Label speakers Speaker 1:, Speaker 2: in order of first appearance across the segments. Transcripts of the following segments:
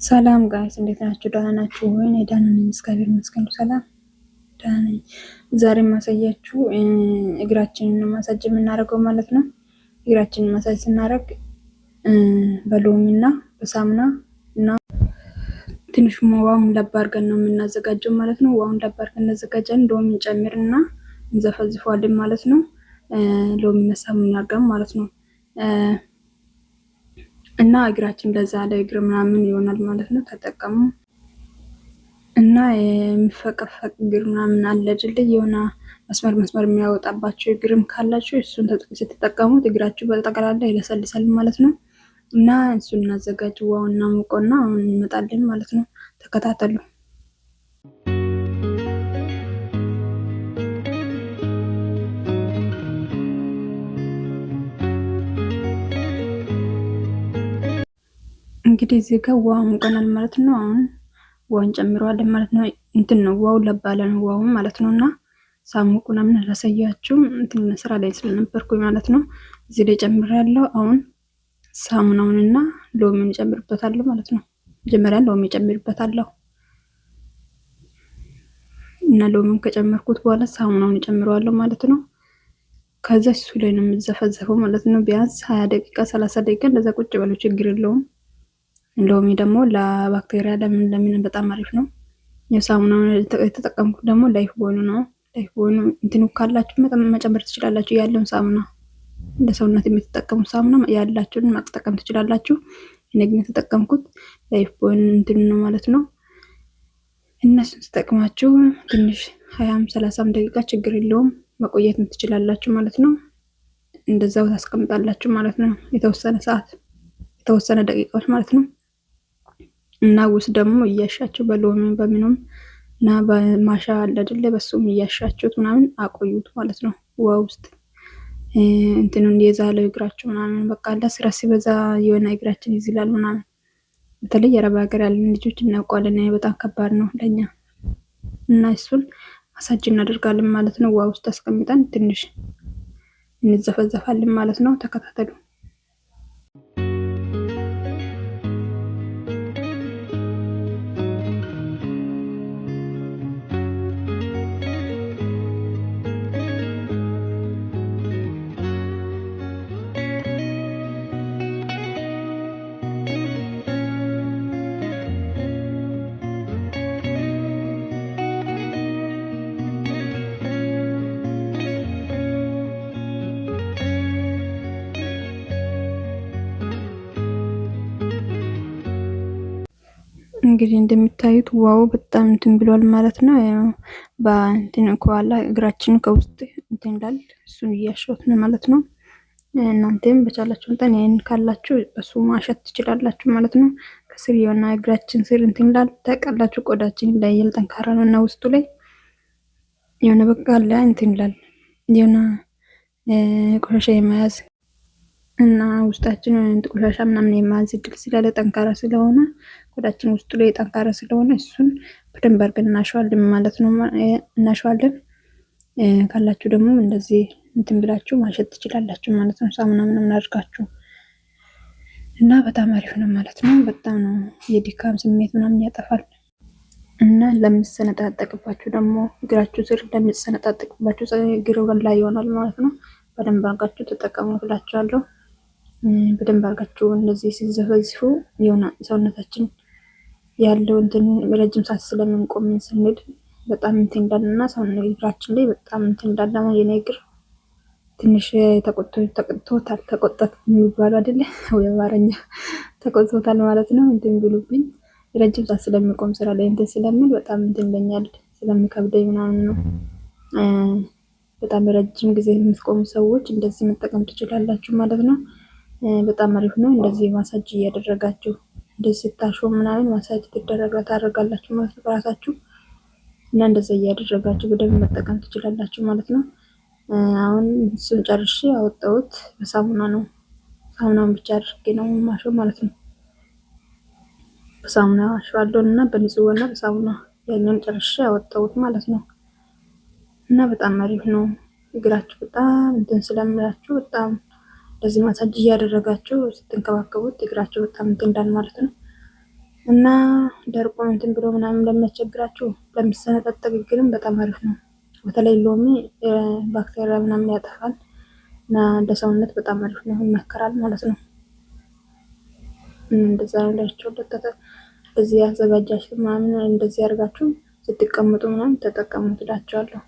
Speaker 1: ሰላም ጋይስ እንዴት ናችሁ? ደህና ናችሁ ወይ? እኔ ደህና ነኝ፣ እግዚአብሔር ይመስገን። ሰላም ደህና ነኝ። ዛሬ ማሳያችሁ እግራችንን ነው ማሳጅ የምናደርገው ማለት ነው። እግራችንን ማሳጅ ስናደርግ በሎሚና በሳሙና እና ትንሽ ውሃውን ለብ አድርገን ነው የምናዘጋጀው ማለት ነው። ውሃውን ለብ አድርገን እናዘጋጃለን። ሎሚ እንጨምርና እንዘፈዝፈዋለን ማለት ነው። ሎሚ ሳሙና አድርገን ማለት ነው። እና እግራችን ለዛ ለእግር ምናምን ይሆናል ማለት ነው። ተጠቀሙ። እና የሚፈቀፈቅ እግር ምናምን አለ አይደል? የሆነ መስመር የሚያወጣባቸው እግርም ካላችሁ እሱን ስትጠቀሙት እግራችሁ በጠቅላላ ይለሰልሳል ማለት ነው። እና እሱን እናዘጋጅ። ውሃውን እናሙቀውና አሁን እንመጣለን ማለት ነው። ተከታተሉ። እንግዲህ እዚህ ጋር ውሃ ሙቀናል ማለት ነው። አሁን ውሃን ጨምረዋለን ማለት ነው። እንትን ነው ውሃው ለባለ ነው ውሃው ማለት ነው። እና ሳሙቁ ምናምን አላሳያችሁም እንትን ስራ ላይ ስለነበርኩኝ ማለት ነው። እዚህ ላይ ጨምሬያለሁ። አሁን ሳሙናውንና ሎሚውን ጨምርበታለሁ ማለት ነው። መጀመሪያ ሎሚ ጨምርበታለሁ እና ሎሚውን ከጨመርኩት በኋላ ሳሙናውን ጨምረዋለሁ ማለት ነው። ከዛ እሱ ላይ ነው የምዘፈዘፈው ማለት ነው። ቢያንስ 20 ደቂቃ 30 ደቂቃ እንደዛ ቁጭ በለው ችግር የለውም። ሎሚ ደግሞ ለባክቴሪያ ለምን በጣም አሪፍ ነው። የሳሙናውን የተጠቀምኩት ደግሞ ላይፍ ቦይ ነው። ላይፍ ቦይ እንትኑ ካላችሁ መጨመር ትችላላችሁ። ያለውን ሳሙና እንደ ሰውነት የምትጠቀሙ ሳሙና ያላችሁን መጠቀም ትችላላችሁ። እኔ ግን የተጠቀምኩት ላይፍ ቦይ እንትን ነው ማለት ነው። እነሱን ተጠቅማችሁ ትንሽ 20-30 ደቂቃ ችግር የለውም መቆየት ትችላላችሁ ማለት ነው። እንደዛው ታስቀምጣላችሁ ማለት ነው። የተወሰነ ሰዓት የተወሰነ ደቂቃዎች ማለት ነው። እና ውስጥ ደግሞ እያሻችሁ በሎሚ በምንም እና በማሻ አለ አይደለ? በሱም እያሻችሁት ምናምን አቆዩት ማለት ነው። ውሃ ውስጥ እንትኑን የዛለው እግራችሁ ምናምን በቃ ለስራ ሲበዛ የሆነ እግራችን ይዝላል ምናምን። በተለይ የአረብ ሀገር ያለን ልጆች እናውቀዋለን። በጣም ከባድ ነው ለኛ። እና እሱን ማሳጅ እናደርጋለን ማለት ነው። ውሃ ውስጥ አስቀምጠን ትንሽ እንዘፈዘፋለን ማለት ነው። ተከታተሉ። እንግዲህ እንደምታዩት ዋው በጣም እንትን ብሏል ማለት ነው። በእንትን ከኋላ እግራችን ከውስጥ እንትን እንዳል እሱን እያሸሁት ነው ማለት ነው። እናንተም በቻላችሁ መጠን ይሄን ካላችሁ እሱ ማሸት ትችላላችሁ ማለት ነው። ከስር የሆነ እግራችን ስር እንትን እንዳል ታውቃላችሁ። ቆዳችን ላይ ጠንካራ ነው እና ውስጡ ላይ የሆነ በቃ ላይ እንትን እንዳል የሆነ ቆሻሻ የመያዝ እና ውስጣችን ቆሻሻ ምናምን የመያዝ እድል ስላለ ጠንካራ ስለሆነ ቆዳችን ውስጡ ላይ ጠንካራ ስለሆነ እሱን በደንብ አድርገን እናሸዋለን ማለት ነው። እናሸዋለን ካላችሁ ደግሞ እንደዚህ እንትን ብላችሁ ማሸት ትችላላችሁ ማለት ነው። ሳሙና ምናምን አድርጋችሁ እና በጣም አሪፍ ነው ማለት ነው። በጣም ነው የድካም ስሜት ምናምን ያጠፋል። እና ለምትሰነጣጠቅባችሁ ደግሞ እግራችሁ ስር ለምትሰነጣጠቅባችሁ እግር ላይ ይሆናል ማለት ነው። በደንብ አድርጋችሁ ተጠቀሙ ብላችኋለሁ። በደንብ አድርጋችሁ እንደዚህ ሲዘፈዝፉ የሆነ ሰውነታችን ያለው እንትን ረጅም ሰዓት ስለምንቆም ስንል በጣም እንትን እንዳለና ሰውነት እግራችን ላይ በጣም እንትን እንዳለ የኔ እግር ትንሽ ተቆጥቶታል። ተቆጣት የሚባለው አይደለ ወይ? አማርኛ ተቆጥቶታል ማለት ነው። እንትን ብሉብኝ ረጅም ሰዓት ስለሚቆም ስራ ላይ እንትን ስለምል በጣም እንትን ይለኛል፣ ስለሚከብደኝ ምናምን ነው። በጣም ረጅም ጊዜ የምትቆሙ ሰዎች እንደዚህ መጠቀም ትችላላችሁ ማለት ነው። በጣም አሪፍ ነው። እንደዚህ ማሳጅ እያደረጋችሁ እንደዚህ ስታሹ ምናምን ማሳጅ ታደርጋላችሁ ማለት ነው ራሳችሁ። እና እንደዚህ እያደረጋችሁ በደንብ መጠቀም ትችላላችሁ ማለት ነው። አሁን እሱን ጨርሼ አወጣሁት። በሳሙና ነው፣ ሳሙናውን ብቻ አድርጌ ነው ማሸው ማለት ነው። በሳሙና አሸዋለሁ እና በንጹህ እና በሳሙና ያኛውን ጨርሼ አወጣሁት ማለት ነው። እና በጣም አሪፍ ነው። እግራችሁ በጣም እንትን ስለምላችሁ በጣም ለዚህ ማሳጅ እያደረጋችሁ ስትንከባከቡት እግራችሁ በጣም እንትን እንዳል ማለት ነው። እና ደርቆ እንትን ብሎ ምናምን ለሚያስቸግራችሁ ለሚሰነጣጠቅ እግርም በጣም አሪፍ ነው። በተለይ ሎሚ ባክቴሪያ ምናምን ያጠፋል እና እንደ ሰውነት በጣም አሪፍ ነው፣ ይመከራል ማለት ነው። እንደዛ ላቸው እንደዚህ ያዘጋጃችሁ ምናምን እንደዚህ አድርጋችሁ ስትቀመጡ ምናምን ተጠቀሙ ትላቸዋለሁ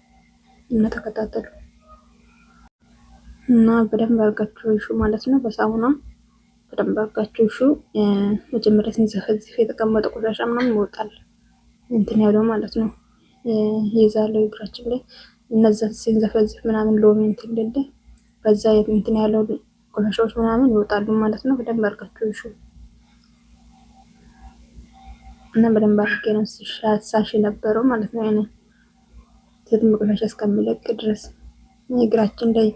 Speaker 1: እና ተከታተሉ እና በደንብ አድርጋችሁ እሹ ማለት ነው። በሳሙና በደንብ አድርጋችሁ እሹ። መጀመሪያ ሲንዘፈዝፍ የተቀመጠ ቆሻሻ ምናምን ይወጣል እንትን ያለው ማለት ነው፣ ይዛለው እግራችን ላይ እነዛ ሲንዘፈዝፍ ምናምን ሎሚ እንትን ልል በዛ እንትን ያለው ቆሻሻዎች ምናምን ይወጣሉ ማለት ነው። በደንብ አድርጋችሁ እሹ እና በደንብ አድርጌ ነው ሳሽ የነበረው ማለት ነው። ያኔ ትልም ቆሻሻ እስከሚለቅ ድረስ እግራችን ላይ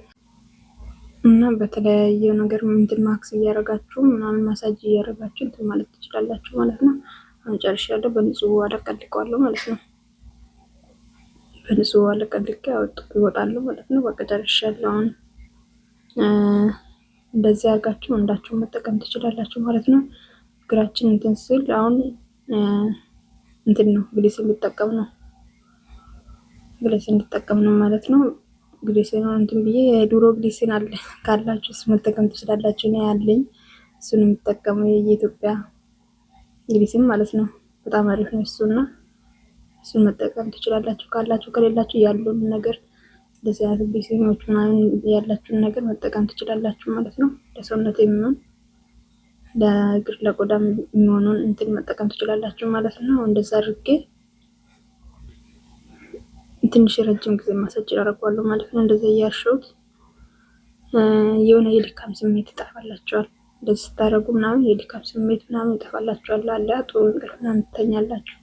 Speaker 1: እና በተለያየ ነገር እንትን ማክስ እያደረጋችሁ ምናምን ማሳጅ እያደረጋችሁ እንትን ማለት ትችላላችሁ ማለት ነው። አሁን ጨርሻለሁ። በንጹህ ውሃ አለቀልቀዋለሁ ማለት ነው። በንጹህ ውሃ አለቀልቄ ይወጣሉ ማለት ነው። በቃ ጨርሻለሁ። አሁን እንደዚህ አድርጋችሁ እንዳችሁ መጠቀም ትችላላችሁ ማለት ነው። እግራችን እንትን ስል አሁን እንትን ነው ግሊሰሪን እንጠቀም ነው ማለት ነው። ግሊሰሪን እንትን ብዬ የዱሮ ግሊሰሪን አለ ካላችሁ እሱ መጠቀም ትችላላችሁ። እኔ ያለኝ እሱን የምጠቀመው የኢትዮጵያ ግሊሰሪን ማለት ነው። በጣም አሪፍ ነው እሱና እሱን መጠቀም ትችላላችሁ ካላችሁ። ከሌላችሁ ያሉን ነገር እንደዚህ አይነት ግሊሰሪኖች ምናምን ያላችሁን ነገር መጠቀም ትችላላችሁ ማለት ነው። ለሰውነት የሚሆን ለእግር ለቆዳ የሚሆነውን እንትን መጠቀም ትችላላችሁ ማለት ነው። እንደዛ አድርጌ ትንሽ ረጅም ጊዜ ማሳጅ አደርገዋለሁ ማለት ነው። እንደዛ እያሸሁት የሆነ የድካም ስሜት ይጠፋላችኋል። እንደዚህ ስታደርጉ ምናምን የድካም ስሜት ምናምን ይጠፋላችኋል። አለ ጥሩ እንቅልፍ ምናምን ትተኛላችሁ።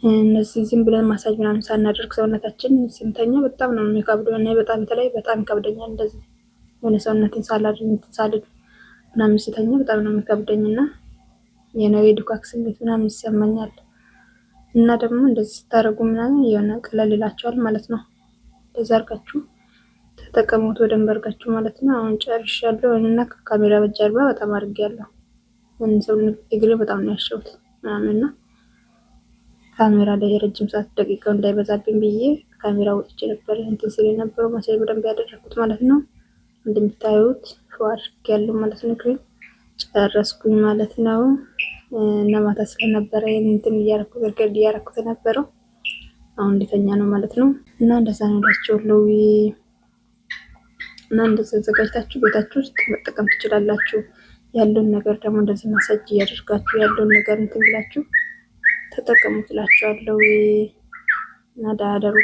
Speaker 1: እነዚህ ዝም ብለን ማሳጅ ምናምን ሳናደርግ ሰውነታችን ስንተኛ በጣም ነው የሚከብደው። እና በጣም በተለይ በጣም ይከብደኛል። እንደዚህ የሆነ ሰውነቴን ሳልድ ምናምን ስተኛ በጣም ነው የሚከብደኝ እና የነው የድካም ስሜት ምናምን ይሰማኛል። እና ደግሞ እንደዚህ ስታደርጉ ምናምን የሆነ ቀለል ይላችኋል ማለት ነው። እንደዛ አድርጋችሁ ተጠቀሙት በደንብ አድርጋችሁ ማለት ነው። አሁን ጨርሻለሁ እና ከካሜራ በጀርባ በጣም አድርጌያለሁ። ሰው እግሬ በጣም ነው ያሸሁት ምናምን እና ካሜራ ላይ የረጅም ሰዓት ደቂቃው እንዳይበዛብኝ ብዬ ካሜራ ወጥቼ ነበር እንትን ሲል የነበረው ማሳጅ በደንብ ያደረኩት ማለት ነው። እንደምታዩት ሸዋር ያለው ማለት ነው። ክሬም ጨረስኩኝ ማለት ነው። እና ማታ ስለነበረ እንትን እያረኩት ነበረው። አሁን እንደተኛ ነው ማለት ነው። እና እንደዛ ነው እላችኋለሁ። እና እንደዛ አዘጋጅታችሁ ቤታችሁ ውስጥ መጠቀም ትችላላችሁ። ያለውን ነገር ደግሞ እንደዚህ ማሳጅ እያደርጋችሁ ያለውን ነገር እንትን ብላችሁ ተጠቀሙ ትላችኋለሁ። እና ዳደሩ